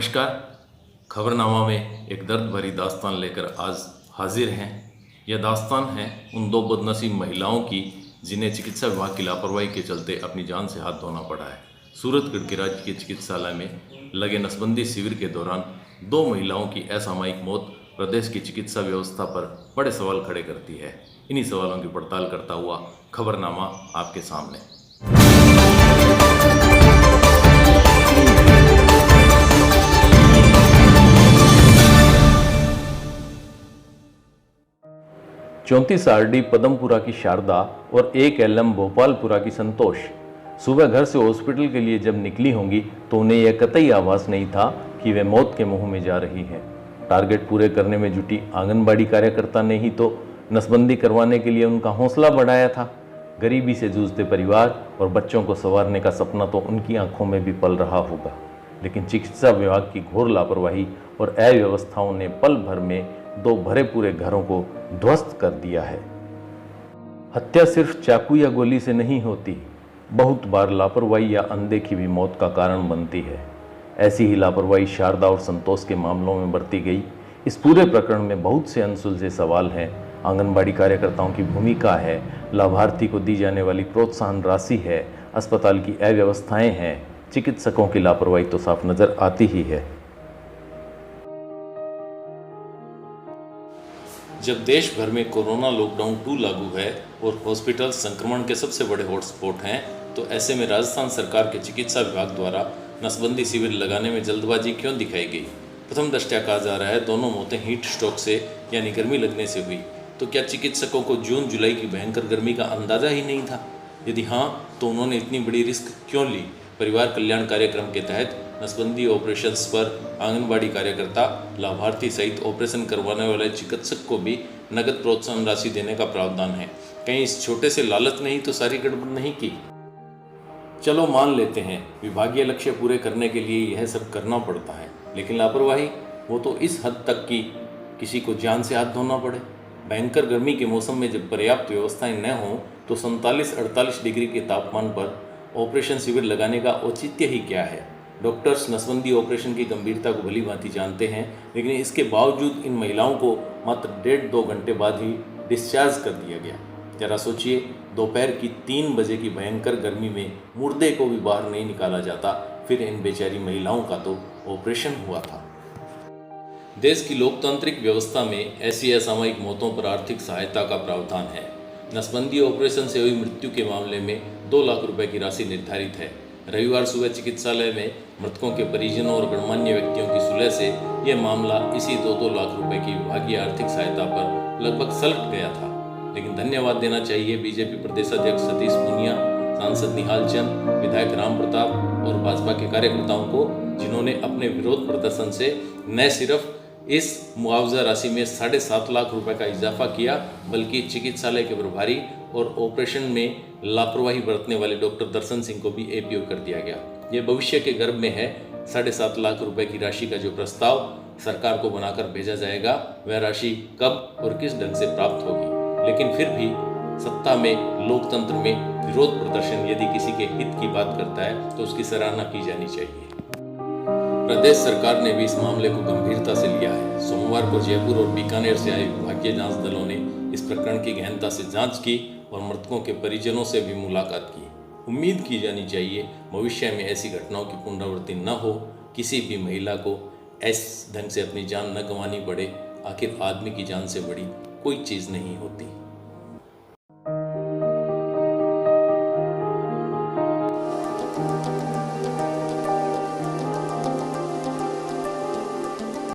नमस्कार। खबरनामा में एक दर्द भरी दास्तान लेकर आज हाजिर हैं। यह दास्तान है उन दो बदनसीब महिलाओं की जिन्हें चिकित्सा विभाग की लापरवाही के चलते अपनी जान से हाथ धोना पड़ा है। सूरतगढ़ के राजकीय चिकित्सालय में लगे नसबंदी शिविर के दौरान दो महिलाओं की असामयिक मौत प्रदेश की चिकित्सा व्यवस्था पर बड़े सवाल खड़े करती है। इन्हीं सवालों की पड़ताल करता हुआ खबरनामा आपके सामने। 34 आरडी पदमपुरा की शारदा और 1 LM भोपालपुरा की संतोष सुबह घर से हॉस्पिटल के लिए जब निकली होंगी तो उन्हें यह कतई आभास नहीं था कि वे मौत के मुंह में जा रही हैं। टारगेट पूरे करने में जुटी आंगनबाड़ी कार्यकर्ता ने ही तो नसबंदी करवाने के लिए उनका हौसला बढ़ाया था। गरीबी से जूझते परिवार और बच्चों को संवारने का सपना तो उनकी आंखों में भी पल रहा होगा, लेकिन चिकित्सा विभाग की घोर लापरवाही और अव्यवस्थाओं ने पल भर में दो भरे पूरे घरों को ध्वस्त कर दिया है। हत्या सिर्फ चाकू या गोली से नहीं होती, बहुत बार लापरवाही या अनदेखी भी मौत का कारण बनती है। ऐसी ही लापरवाही शारदा और संतोष के मामलों में बरती गई। इस पूरे प्रकरण में बहुत से अनसुलझे सवाल हैं। आंगनबाड़ी कार्यकर्ताओं की भूमिका है, लाभार्थी को दी जाने वाली प्रोत्साहन राशि है, अस्पताल की अव्यवस्थाएं हैं, चिकित्सकों की लापरवाही तो साफ नजर आती ही है। जब देश भर में कोरोना लॉकडाउन 2 लागू है और हॉस्पिटल संक्रमण के सबसे बड़े हॉटस्पॉट हैं, तो ऐसे में राजस्थान सरकार के चिकित्सा विभाग द्वारा नसबंदी शिविर लगाने में जल्दबाजी क्यों दिखाई गई? प्रथम दृष्टया कहा जा रहा है दोनों मौतें हीट स्ट्रोक से यानी गर्मी लगने से हुई। तो क्या चिकित्सकों को जून जुलाई की भयंकर गर्मी का अंदाजा ही नहीं था? यदि हाँ, तो उन्होंने इतनी बड़ी रिस्क क्यों ली? परिवार कल्याण कार्यक्रम के तहत नसबंदी ऑपरेशंस पर आंगनबाड़ी कार्यकर्ता, लाभार्थी सहित ऑपरेशन करवाने वाले चिकित्सक को भी नगद प्रोत्साहन राशि देने का प्रावधान है। कहीं इस छोटे से लालच ने ही तो सारी गड़बड़ नहीं की? चलो मान लेते हैं विभागीय लक्ष्य पूरे करने के लिए यह सब करना पड़ता है, लेकिन लापरवाही वो तो इस हद तक कि किसी को जान से हाथ धोना पड़े। भयंकर गर्मी के मौसम में जब पर्याप्त व्यवस्थाएं न हों तो 47-48 डिग्री के तापमान पर ऑपरेशन शिविर लगाने का औचित्य ही क्या है? डॉक्टर्स नसबंदी ऑपरेशन की गंभीरता को भली भांति जानते हैं, लेकिन इसके बावजूद इन महिलाओं को मात्र 1.5-2 घंटे बाद ही डिस्चार्ज कर दिया गया। जरा सोचिए, दोपहर की 3 बजे की भयंकर गर्मी में मुर्दे को भी बाहर नहीं निकाला जाता, फिर इन बेचारी महिलाओं का तो ऑपरेशन हुआ था। देश की लोकतांत्रिक व्यवस्था में ऐसी असामयिक मौतों पर आर्थिक सहायता का प्रावधान है। नसबंदी ऑपरेशन से हुई मृत्यु के मामले में 2 लाख रुपए की राशि निर्धारित है। रविवार सुबह चिकित्सालय में मृतकों के परिजनों और गणमान्य व्यक्तियों की सुलह से यह मामला इसी 2-2 लाख रुपए की विभागीय आर्थिक सहायता पर लगभग सलट गया था। लेकिन धन्यवाद देना चाहिए बीजेपी प्रदेशाध्यक्ष सतीश पूनिया, सांसद निहाल चंद, विधायक राम प्रताप और भाजपा के कार्यकर्ताओं को, जिन्होंने अपने विरोध प्रदर्शन से न सिर्फ इस मुआवजा राशि में 7.5 लाख रुपए का इजाफा किया, बल्कि चिकित्सालय के प्रभारी और ऑपरेशन में लापरवाही बरतने वाले डॉक्टर दर्शन सिंह को भी एपीओ कर दिया गया। यह भविष्य के गर्भ में है। 7.5 लाख रुपए की राशि का जो प्रस्ताव सरकार को बनाकर भेजा जाएगा, वह राशि कब और किस ढंग से प्राप्त होगी? लेकिन फिर भी सत्ता में, लोकतंत्र में विरोध प्रदर्शन यदि किसी के हित की बात करता है तो उसकी सराहना की जानी चाहिए। प्रदेश सरकार ने भी इस मामले को गंभीरता से लिया है। सोमवार को जयपुर और बीकानेर से आए विभागीय जांच दलों ने इस प्रकरण की गहनता से जांच की और मृतकों के परिजनों से भी मुलाकात की। उम्मीद की जानी चाहिए भविष्य में ऐसी घटनाओं की पुनरावृत्ति न हो, किसी भी महिला को ऐसे ढंग से अपनी जान न गंवानी पड़े। आखिर आदमी की जान से बड़ी कोई चीज़ नहीं होती।